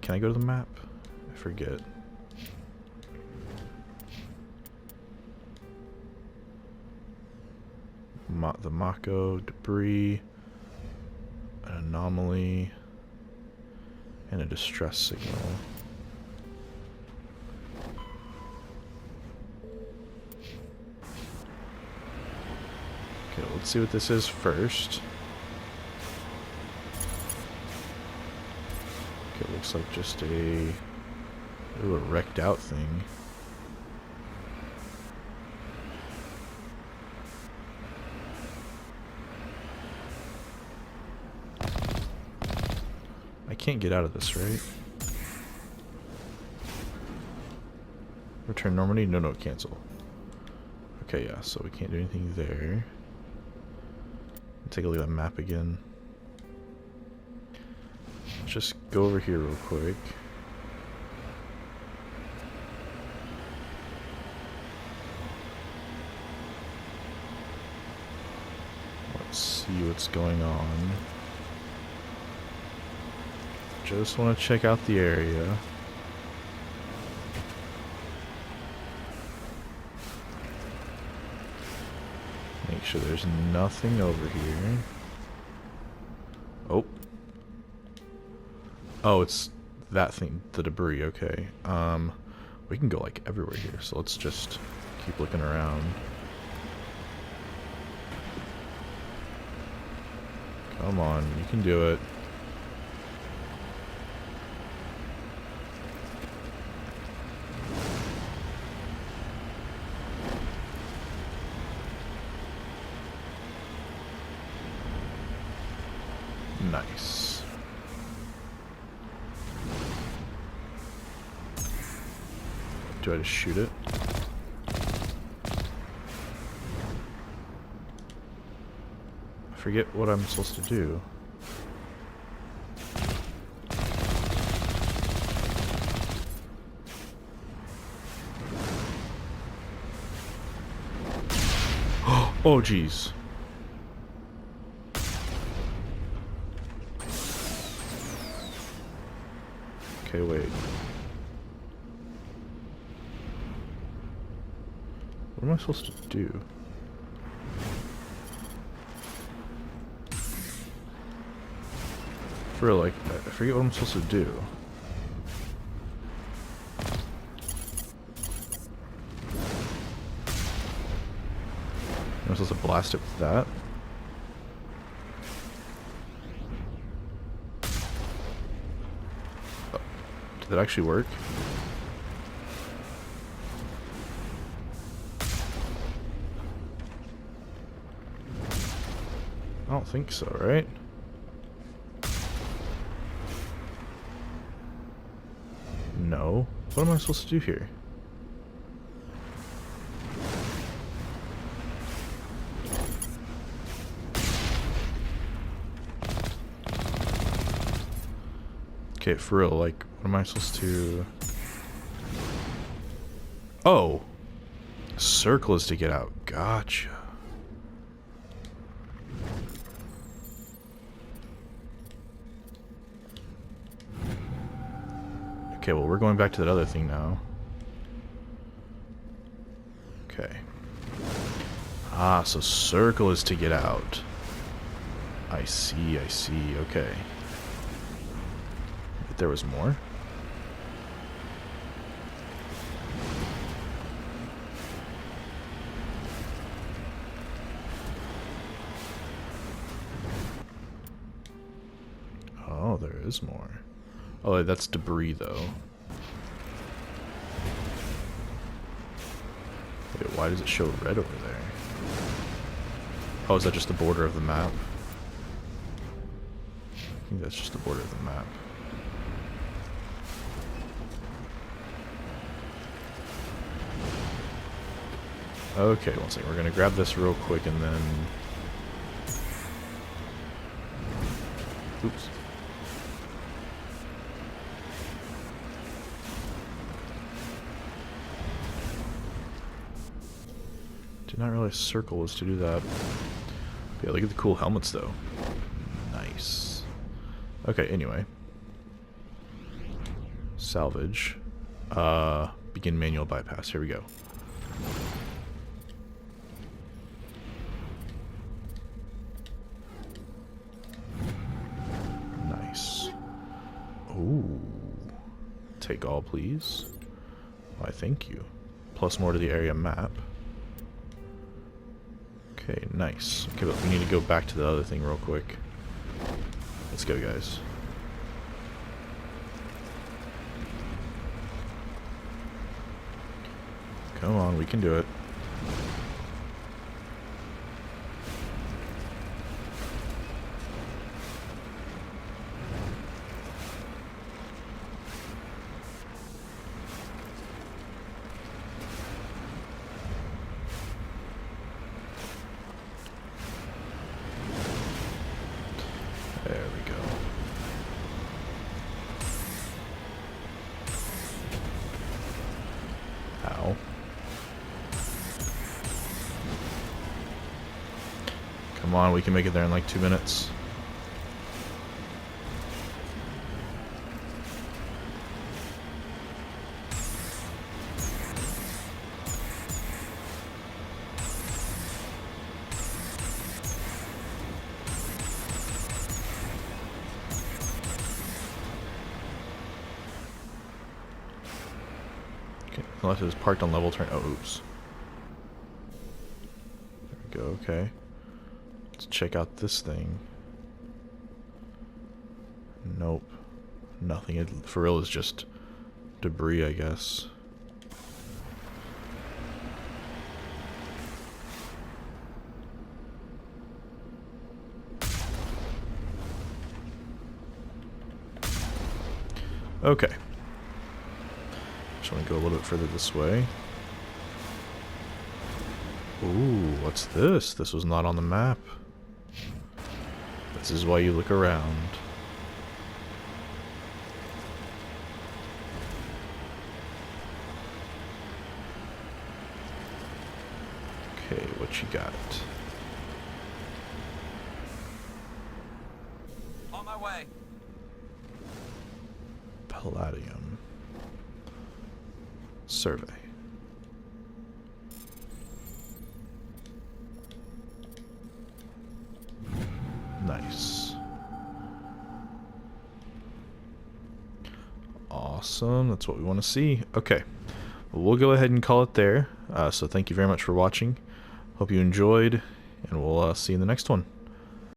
Can I go to the map? I forget. The Mako, debris, an anomaly, and a distress signal. Okay, let's see what this is first. Okay, it looks like just a wrecked out thing. I can't get out of this, right? Return Normandy? No, cancel. Okay, yeah, so we can't do anything there. Take a look at that map again. Let's just go over here real quick. Let's see what's going on. Just want to check out the area. Make sure there's nothing over here. Oh. Oh, it's that thing, the debris, okay. We can go like everywhere here, so let's just keep looking around. Come on, you can do it. Nice. Do I just shoot it? I forget what I'm supposed to do. Oh, jeez. Okay, wait. What am I supposed to do? For real, like, I forget what I'm supposed to do. Am I supposed to blast it with that? Did that actually work? I don't think so, right? No. What am I supposed to do here? Okay, for real, like, what am I supposed to... Oh! Circle is to get out. Gotcha. Okay, well, we're going back to that other thing now. Okay. Ah, so circle is to get out. I see, okay. But there was more? Oh, there is more. Oh, that's debris, though. Wait, why does it show red over there? Oh, is that just the border of the map? I think that's just the border of the map. Okay, one second. We're gonna grab this real quick and then... Oops. Did not realize circle was to do that. But yeah, look at the cool helmets though. Nice. Okay, anyway. Salvage. Begin manual bypass. Here we go. Nice. Ooh. Take all, please. Why, thank you. Plus more to the area map. Okay, nice. Okay, but we need to go back to the other thing real quick. Let's go, guys. Come on, we can do it. There we go. Ow. Come on, we can make it there in like 2 minutes. Okay, unless it was parked on level turn. Oh, oops. There we go, okay. Let's check out this thing. Nope. Nothing. It, for real, is just debris, I guess. Okay. Just want to go a little bit further this way. Ooh, what's this? This was not on the map. This is why you look around. Okay, what you got? On my way. Palladium. Survey. Nice. Awesome. That's what we want to see. Okay. Well, we'll go ahead and call it there. So thank you very much for watching. Hope you enjoyed, and we'll see you in the next one.